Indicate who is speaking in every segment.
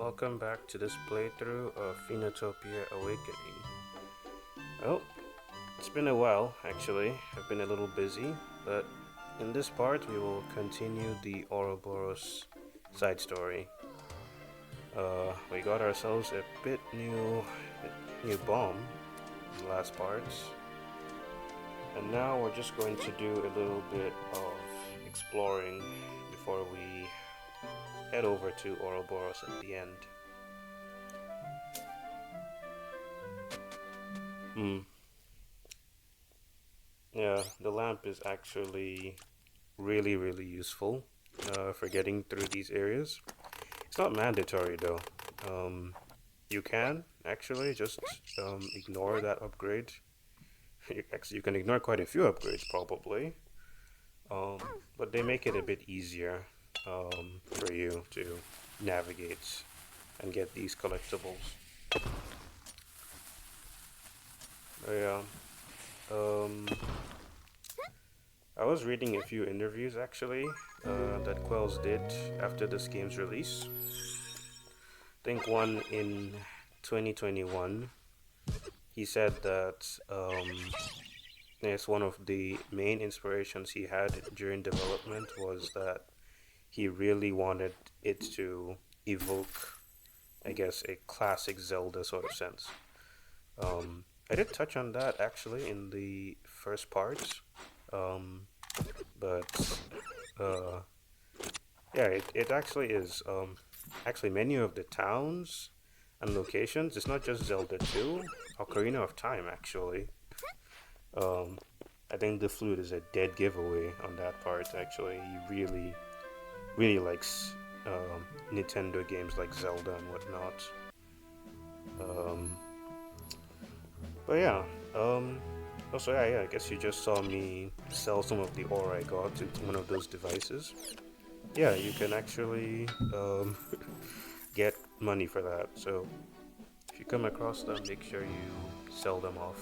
Speaker 1: welcome back to this playthrough of Phoenotopia Awakening. Well, it's been a while actually, I've been a little busy, but in this part we will continue the Ouroborus side story. We got ourselves a bit new bomb in the last parts, and now we're just going to do a little bit of exploring before we head over to Ouroborus at the end. Yeah, the lamp is actually really useful for getting through these areas. It's not mandatory though. You can actually just ignore that upgrade. Actually, you can ignore quite a few upgrades probably, but they make it a bit easier for you to navigate and get these collectibles. Yeah. Um, I was reading a few interviews actually that Quells did after this game's release. I think one in 2021. He said that yes, one of the main inspirations he had during development was that he really wanted it to evoke, I guess, a classic Zelda sort of sense. I did touch on that actually in the first part, um, but uh, yeah, it actually is. Actually, many of the towns and locations, it's not just Zelda 2, Ocarina of Time actually. Um, I think the flute is a dead giveaway on that part actually. He really likes Nintendo games like Zelda and whatnot. Um, but yeah, also yeah, I guess you just saw me sell some of the ore I got to one of those devices. Yeah, you can actually get money for that. So if you come across them, make sure you sell them off.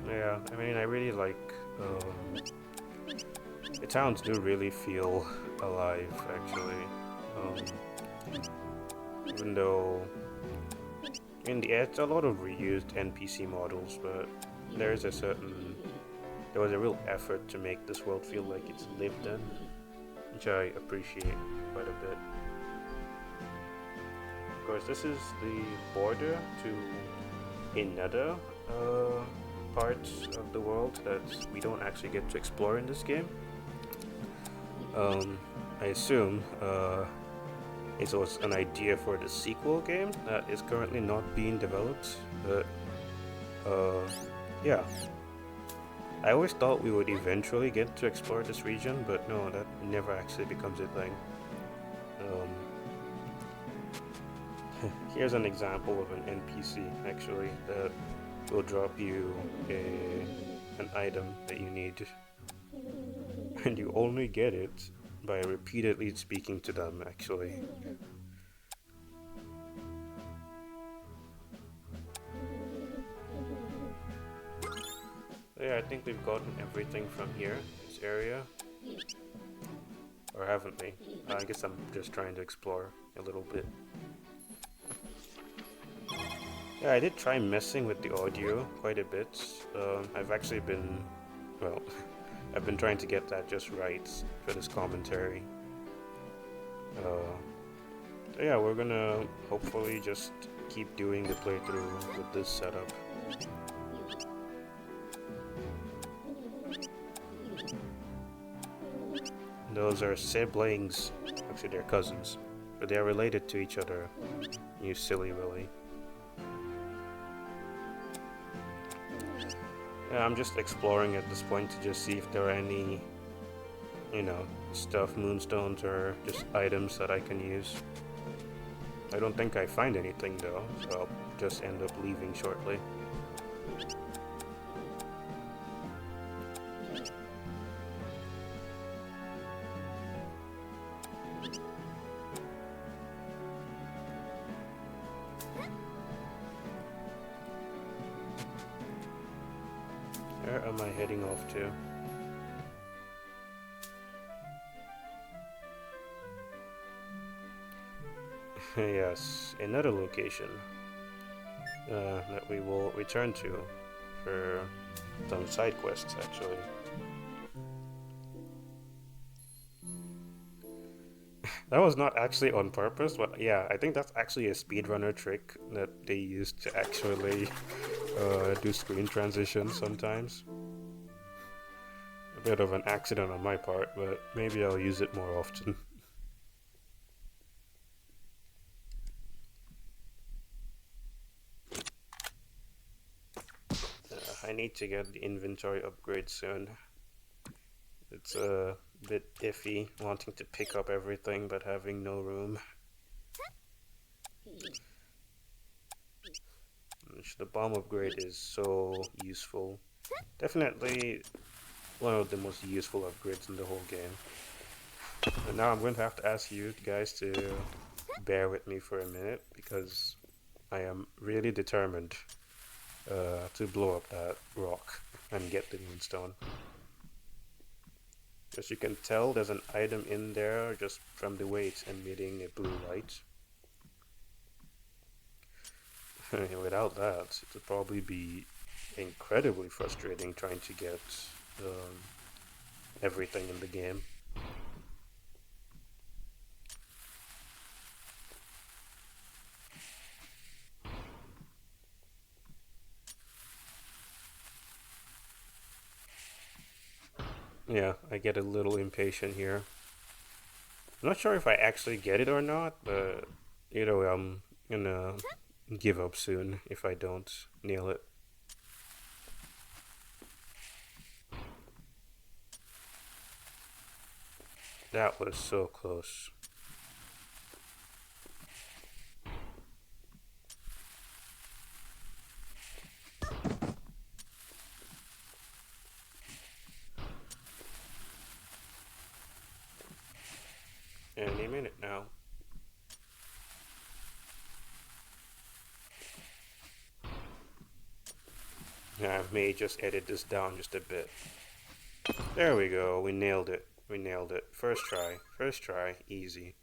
Speaker 1: Yeah, I mean, I really like. The towns do really feel alive, actually. Even though in the it's a lot of reused NPC models, but there's a certain there was a real effort to make this world feel like it's lived in, which I appreciate quite a bit. Of course, this is the border to another part of the world that we don't actually get to explore in this game. I assume it was an idea for the sequel game that is currently not being developed, but yeah. I always thought we would eventually get to explore this region, but no, that never actually becomes a thing. Um, Here's an example of an NPC actually that will drop you an item that you need, and you only get it by repeatedly speaking to them actually. So yeah, I think we've gotten everything from here, this area. Or haven't we? I guess I'm just trying to explore a little bit. Yeah, I did try messing with the audio quite a bit. I've actually been, well, I've been trying to get that just right for this commentary. So yeah, we're gonna hopefully just keep doing the playthrough with this setup. Those are siblings. Actually, they're cousins, but they are related to each other. You silly Willy. Yeah, I'm just exploring at this point to just see if there are any, stuff, moonstones, or just items that I can use. I don't think I find anything though, so I'll just end up leaving shortly. Where am I heading off to? Yes, another location that we will return to for some side quests actually. That was not actually on purpose, but yeah, I think that's actually a speedrunner trick that they use to actually do screen transitions sometimes. A bit of an accident on my part, but maybe I'll use it more often. I need to get the inventory upgrade soon. It's a bit iffy wanting to pick up everything but having no room. Which the bomb upgrade is so useful. Definitely one of the most useful upgrades in the whole game. And now I'm going to have to ask you guys to bear with me for a minute because I am really determined to blow up that rock and get the moonstone. As you can tell, there's an item in there just from the way it's emitting a blue light. Without that, it would probably be incredibly frustrating trying to get um, everything in the game. Yeah, I get a little impatient here. I'm not sure if I actually get it or not, but I'm gonna give up soon if I don't nail it. That was so close. Any minute now. I may just edit this down just a bit. There we go, we nailed it. We nailed it. First try, easy.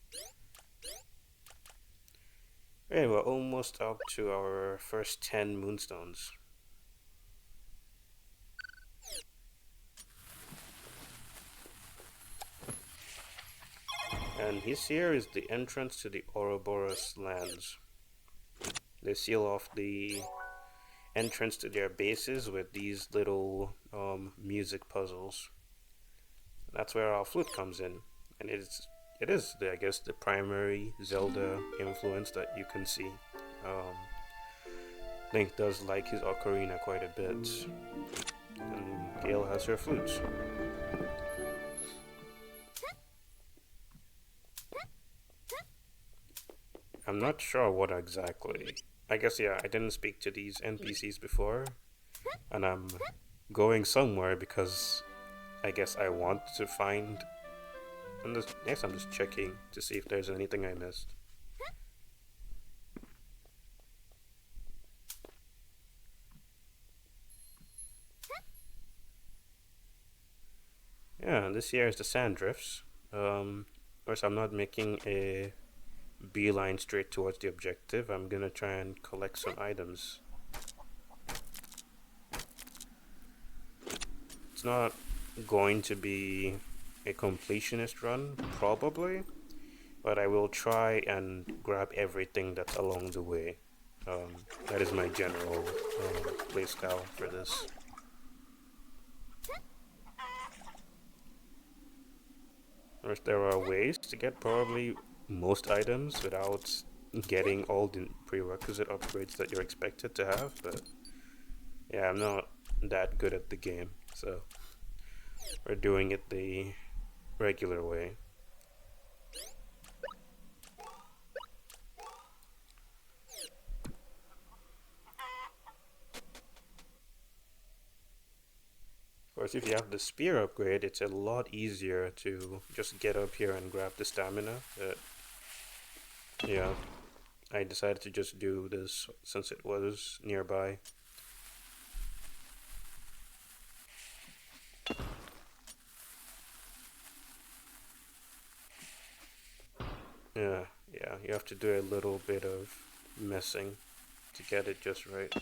Speaker 1: Okay, we're almost up to our first 10 moonstones. And here is the entrance to the Ouroborus lands. They seal off the entrance to their bases with these little music puzzles. That's where our flute comes in, and it is I guess the primary Zelda influence that you can see. Link does like his ocarina quite a bit, and Gale has her flute. I'm not sure what exactly. I guess yeah, I didn't speak to these NPCs before, and I'm going somewhere because I guess I want to find. And next, I'm just checking to see if there's anything I missed. Yeah, this here is the sand drifts. Of course, I'm not making a beeline straight towards the objective. I'm gonna try and collect some items. It's not going to be a completionist run, probably, but I will try and grab everything that's along the way. That is my general playstyle for this. Of there are ways to get probably most items without getting all the prerequisite upgrades that you're expected to have, but yeah, I'm not that good at the game, so we're doing it the regular way. Of course, if you have the spear upgrade, it's a lot easier to just get up here and grab the stamina, but yeah, I decided to just do this since it was nearby. Yeah, Yeah, you have to do a little bit of messing to get it just right.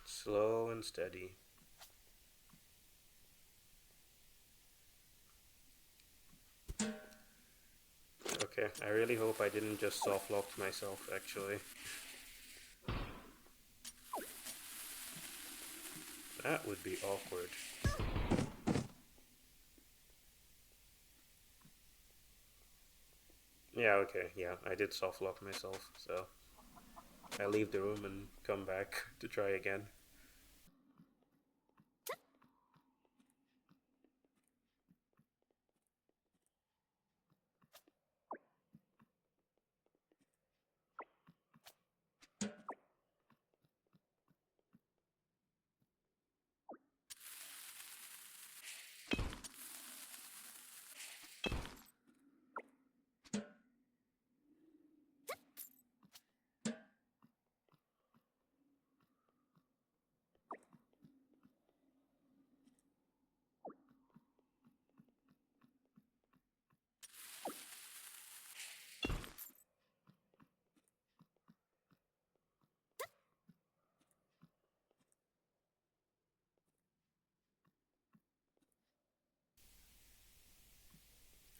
Speaker 1: Slow and steady. Okay, I really hope I didn't just soft lock myself actually. That would be awkward. Yeah, okay, yeah, I did soft lock myself, so I leave the room and come back to try again.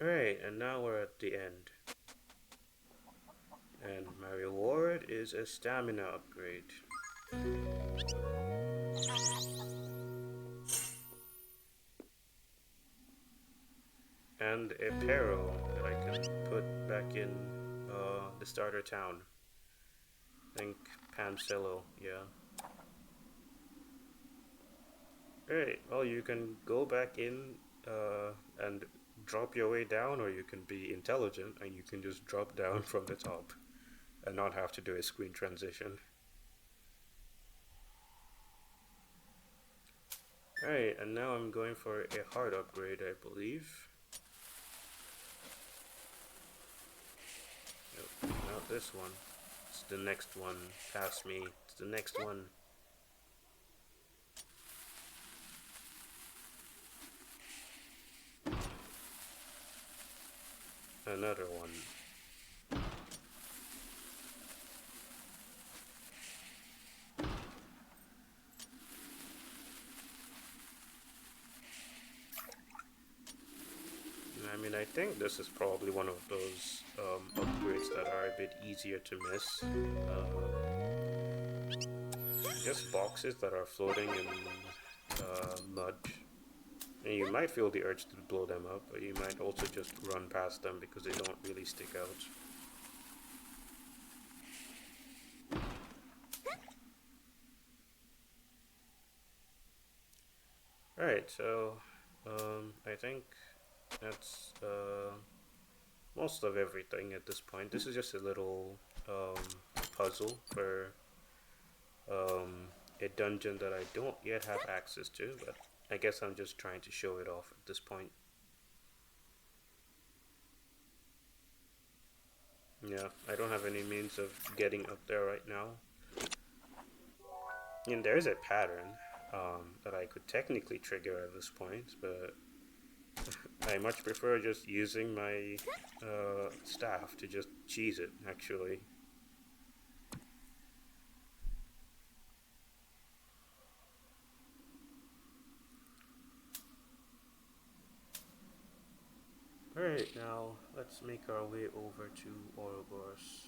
Speaker 1: Alright, and now we're at the end. And my reward is a stamina upgrade. And a peril that I can put back in the starter town. I think Pancello, yeah. Alright, well, you can go back in and drop your way down, or you can be intelligent and you can just drop down from the top and not have to do a screen transition. Alright, and now I'm going for a heart upgrade, I believe. Nope, not this one. It's the next one past me. It's the next one. Another one. I mean, I think this is probably one of those upgrades that are a bit easier to miss. Just boxes that are floating in mud. And you might feel the urge to blow them up, but you might also just run past them because they don't really stick out. Alright, so I think that's most of everything at this point. This is just a little puzzle for a dungeon that I don't yet have access to, but I guess I'm just trying to show it off at this point. Yeah, I don't have any means of getting up there right now. And there's a pattern that I could technically trigger at this point, but I much prefer just using my staff to just cheese it, actually. Alright, now let's make our way over to Ouroborus.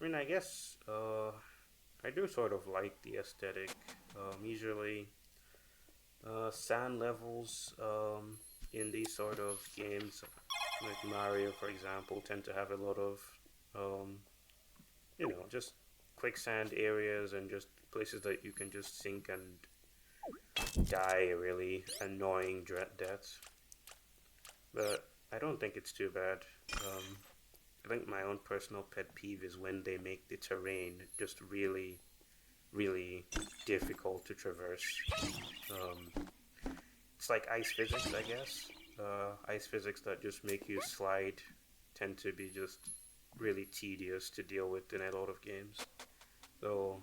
Speaker 1: I mean, I guess I do sort of like the aesthetic. Usually, sand levels in these sort of games, like Mario, for example, tend to have a lot of, um, just quicksand areas and just places that you can just sink and die really annoying deaths. But I don't think it's too bad. I think my own personal pet peeve is when they make the terrain just really, really difficult to traverse. Um, it's like ice physics, I guess. Ice physics that just make you slide tend to be just really tedious to deal with in a lot of games. So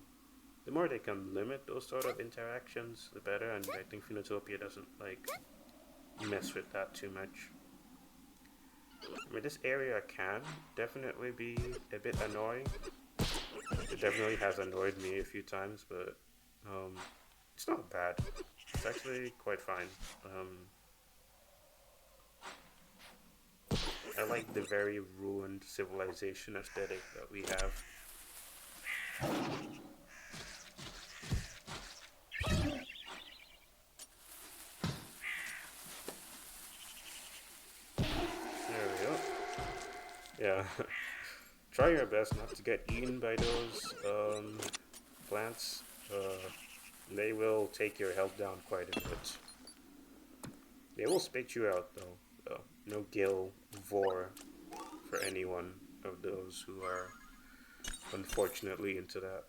Speaker 1: the more they can limit those sort of interactions, the better. And I think Phoenotopia doesn't like mess with that too much. I mean, this area can definitely be a bit annoying. It definitely has annoyed me a few times, but it's not bad. It's actually quite fine. I like the very ruined civilization aesthetic that we have. There we go. Yeah. Try your best not to get eaten by those plants. They will take your health down quite a bit. They will spit you out though. No gill vor for anyone of those who are unfortunately into that.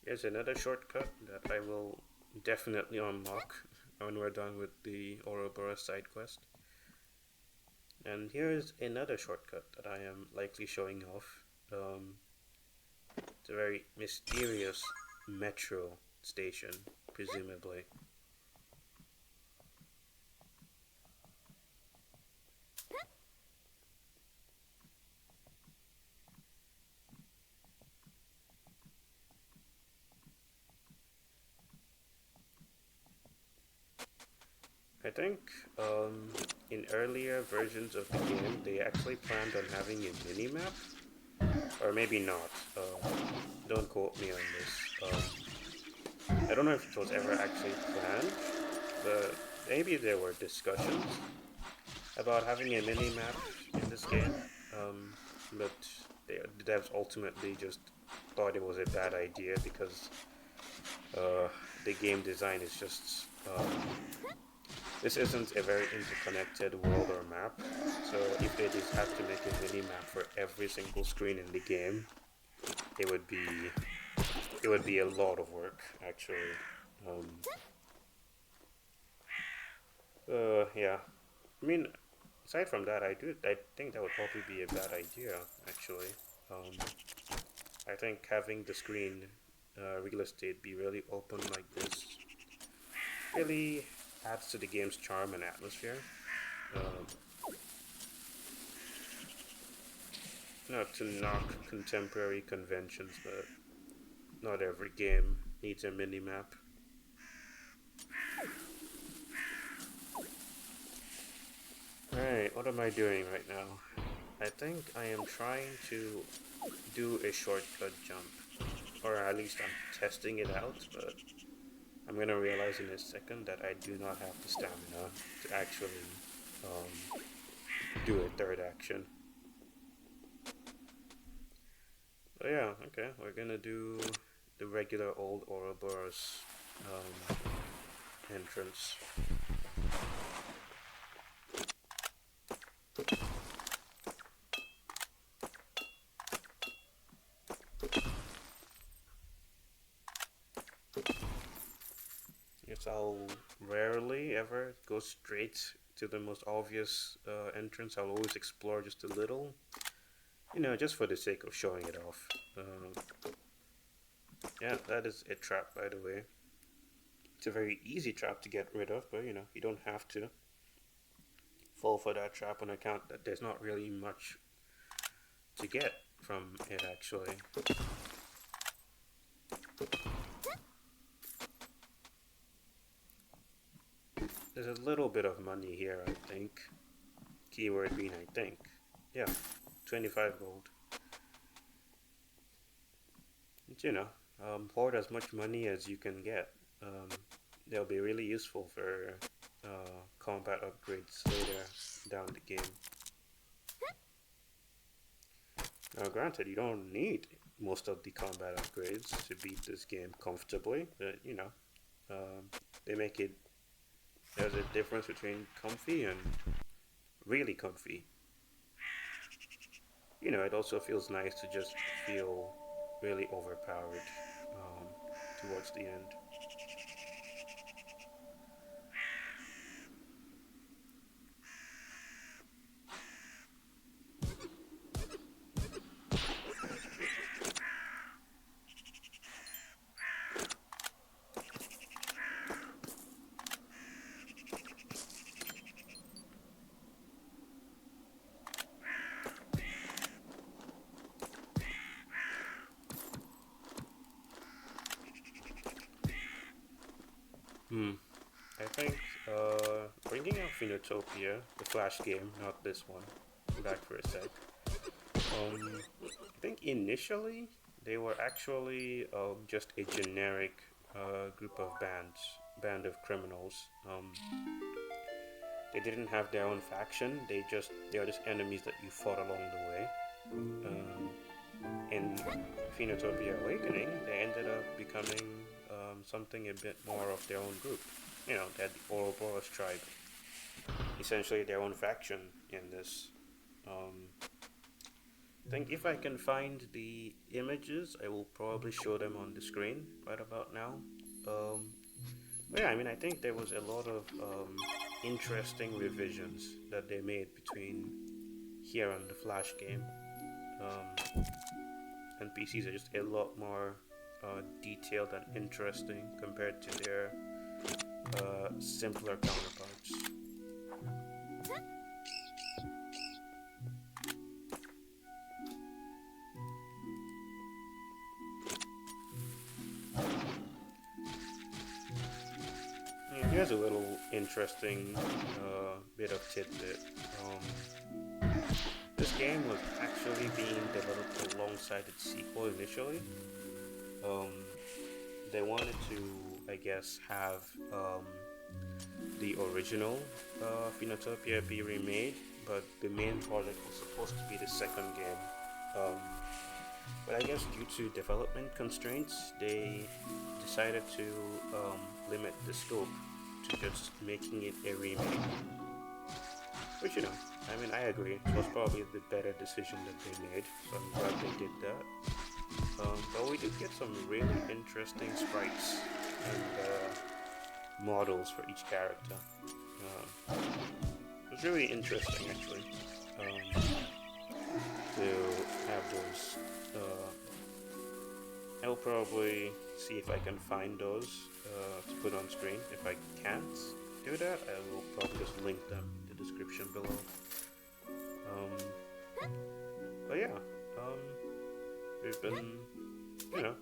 Speaker 1: Here's another shortcut that I will definitely unlock when we're done with the Ouroborus side quest. And here's another shortcut that I am likely showing off. It's a very mysterious metro station, presumably. I think in earlier versions of the game, they actually planned on having a mini-map. Or maybe not. Don't quote me on this. I don't know if it was ever actually planned, but maybe there were discussions about having a mini-map in this game. But the devs ultimately just thought it was a bad idea because the game design is just this isn't a very interconnected world or map, so if they just have to make a mini-map for every single screen in the game, it would be a lot of work, actually. Yeah. I mean, aside from that, I think that would probably be a bad idea, actually. I think having the screen real estate be really open like this really adds to the game's charm and atmosphere. Um, Not to knock contemporary conventions, but not every game needs a mini-map. Alright, what am I doing right now? I think I am trying to do a shortcut jump. Or at least I'm testing it out, but I'm gonna realize in a second that I do not have the stamina to actually do a third action. But yeah, okay, we're gonna do the regular old Ouroborus entrance. Yes, I'll rarely ever go straight to the most obvious entrance. I'll always explore just a little, just for the sake of showing it off. Yeah, that is a trap, by the way. It's a very easy trap to get rid of, but you don't have to fall for that trap on account that there's not really much to get from it, actually. There's a little bit of money here, I think. Keyword being I think. Yeah. 25 gold. But, you know, hoard as much money as you can get. Um, they'll be really useful for combat upgrades later down the game. Now, granted, you don't need most of the combat upgrades to beat this game comfortably, but you know, um, they make it. There's a difference between comfy and really comfy. You know, it also feels nice to just feel really overpowered um, towards the end. Hmm. I think bringing out Phoenotopia, the Flash game, not this one. Back for a sec. I think initially they were actually just a generic group of band of criminals. They didn't have their own faction. They are just enemies that you fought along the way. Um, in Phoenotopia Awakening, they ended up becoming something a bit more of their own group. You know, they had the Ouroborus tribe, essentially their own faction in this. Um, I think if I can find the images, I will probably show them on the screen right about now. Um, but yeah, I mean, I think there was a lot of interesting revisions that they made between here and the Flash game. NPCs are just a lot more detailed and interesting compared to their simpler counterparts. Here's a little interesting bit of tidbit. This game was actually being developed alongside its sequel initially. Um, they wanted to, I guess, have the original Phoenotopia be remade, but the main project was supposed to be the second game. Um, but I guess due to development constraints, they decided to limit the scope to just making it a remake. Which, you know, I mean, I agree. It was probably the better decision that they made, so I'm glad they did that. But we did get some really interesting sprites and models for each character. It was really interesting, actually, to have those. I'll probably see if I can find those to put on screen. If I can't do that, I will probably just link them in the description below. But yeah, we've been, you know,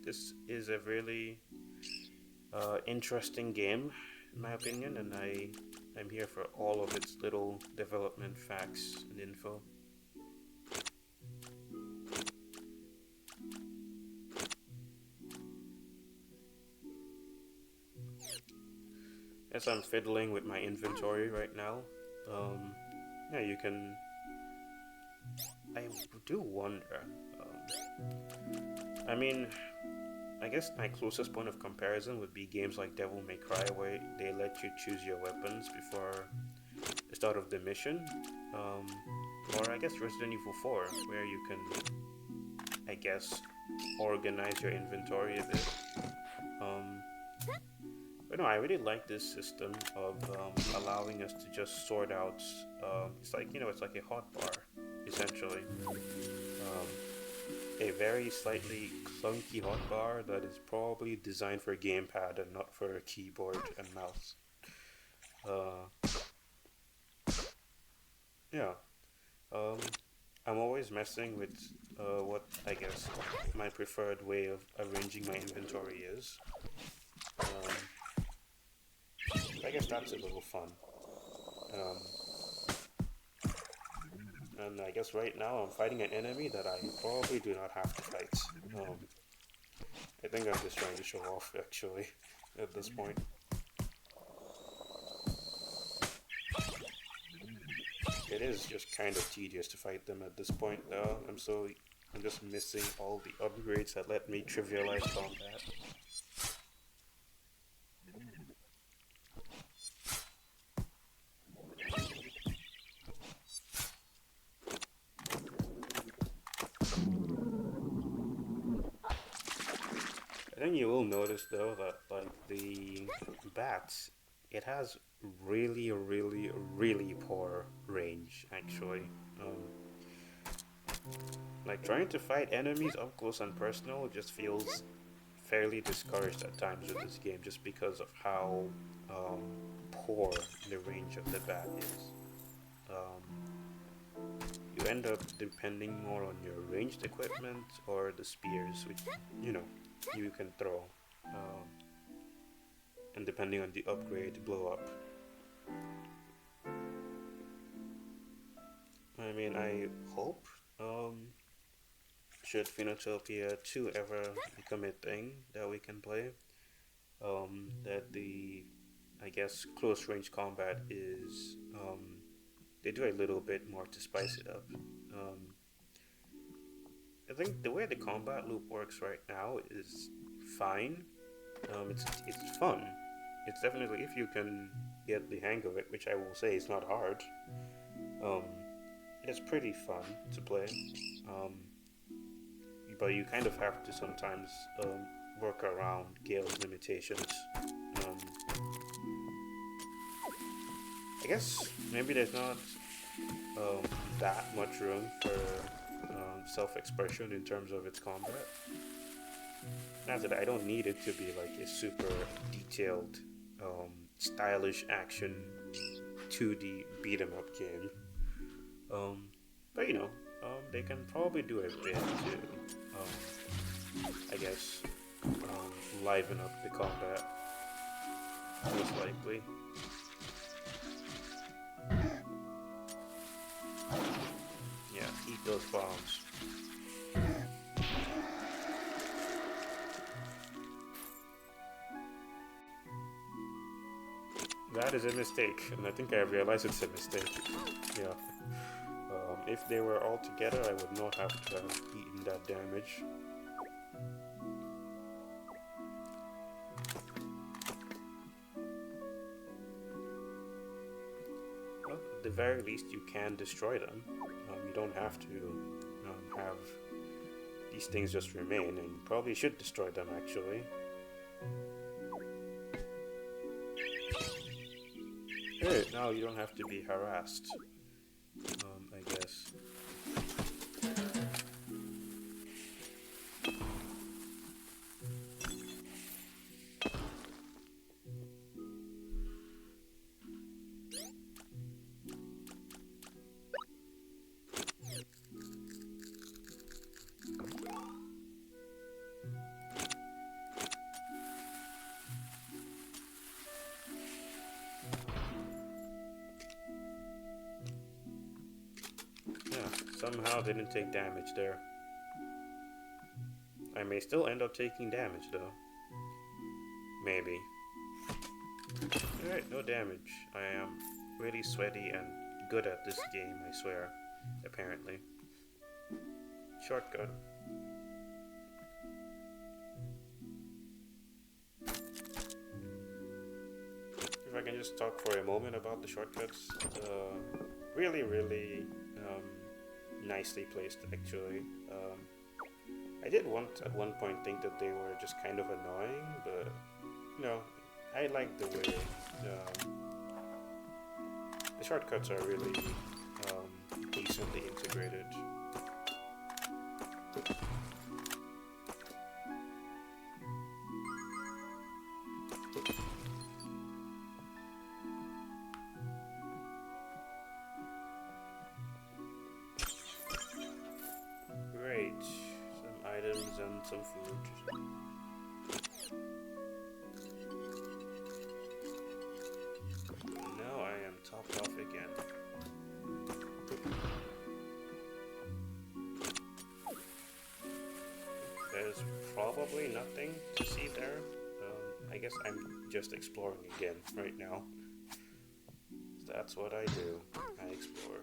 Speaker 1: this is a really interesting game, in my opinion, and I'm here for all of its little development facts and info. As I'm fiddling with my inventory right now, yeah, you can. I do wonder. I mean, I guess my closest point of comparison would be games like Devil May Cry, where they let you choose your weapons before the start of the mission, or I guess Resident Evil 4, where you can, I guess, organize your inventory a bit. But no, I really like this system of allowing us to just sort out. It's like, you know, it's like a hotbar, essentially. A very slightly clunky hotbar that is probably designed for a gamepad and not for a keyboard and mouse. Yeah. I'm always messing with what I guess my preferred way of arranging my inventory is. I guess that's a little fun. And I guess right now I'm fighting an enemy that I probably do not have to fight. I think I'm just trying to show off, actually, at this point. It is just kind of tedious to fight them at this point, though. I'm just missing all the upgrades that let me trivialize combat. I think you will notice though that like the bats, it has really poor range actually. Like trying to fight enemies up close and personal just feels fairly discouraged at times with this game just because of how um, poor the range of the bat is. You end up depending more on your ranged equipment or the spears, which you know you can throw, and depending on the upgrade, blow up. I mean, I hope should Phoenotopia 2 ever become a thing that we can play, that the I guess close range combat is they do a little bit more to spice it up. I think the way the combat loop works right now is fine. It's fun. It's definitely if you can get the hang of it, which I will say is not hard. Um, it's pretty fun to play. Um, but you kind of have to sometimes work around Gale's limitations. Um, I guess maybe there's not that much room for self-expression in terms of its combat. Not that I don't need it to be like a super detailed, stylish action 2D beat 'em up game. But you know, they can probably do a bit to, I guess, liven up the combat. Most likely. Yeah, eat those bombs. That is a mistake, and I think I realize it's a mistake. Yeah. If they were all together, I would not have to have eaten that damage. Well, at the very least, you can destroy them. You don't have to have these things just remain, and you probably should destroy them, actually. Good, now you don't have to be harassed, I guess. Somehow didn't take damage there. I may still end up taking damage though. Maybe. Alright, no damage. I am really sweaty and good at this game, I swear. Apparently. Shortcut. If I can just talk for a moment about the shortcuts. Really nicely placed, actually. I did at one point think that they were just kind of annoying, but no, I like the way the shortcuts are really decently integrated. And some food. Now I am topped off again. probably nothing to see there. I guess I'm just exploring again right now. That's what I do. I explore.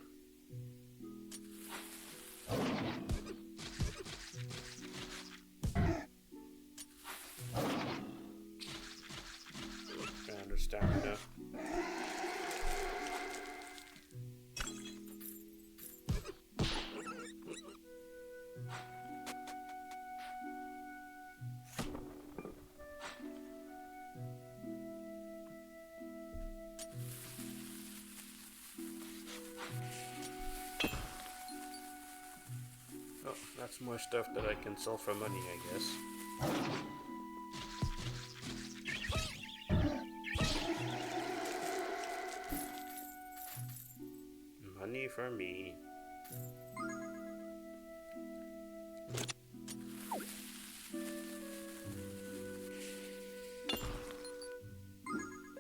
Speaker 1: I understand enough. Oh, that's more stuff that I can sell for money, I guess. Money for me.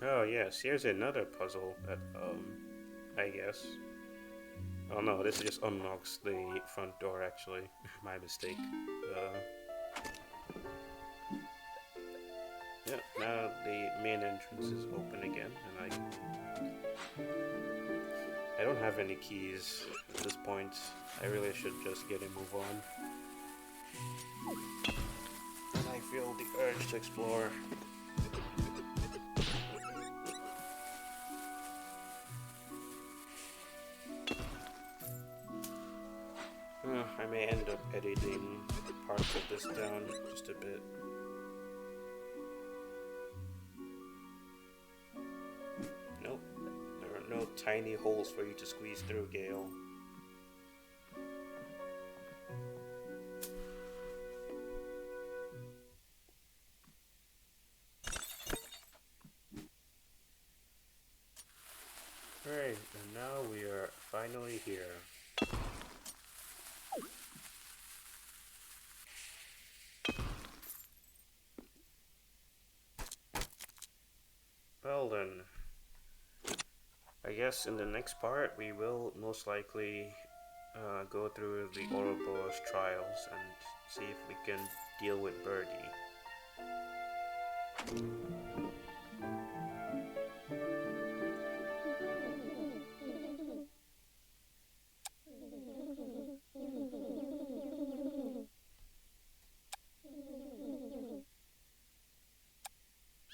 Speaker 1: Oh yes, here's another puzzle that, I guess. Oh no, this just unlocks the front door actually. My mistake. Yeah, now the main entrance is open again, and I don't have any keys at this point. I really should just get a move on. And I feel the urge to explore. I may end up editing parts of this down just a bit. Nope, there are no tiny holes for you to squeeze through, Gale. Alright, and now we are finally here. Well then, I guess in the next part we will most likely go through the Ouroborus trials and see if we can deal with Birdie.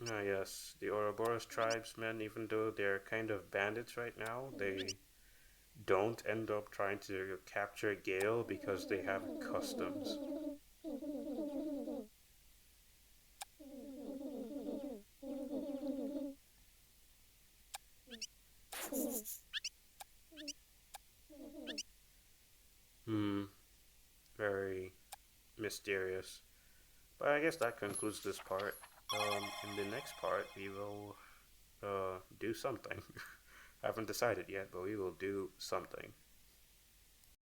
Speaker 1: Ah yes, the Ouroborus tribesmen, even though they're kind of bandits right now, they don't end up trying to capture Gale because they have customs. Very mysterious. But I guess that concludes this part. In the next part, we will do something. I haven't decided yet, but we will do something.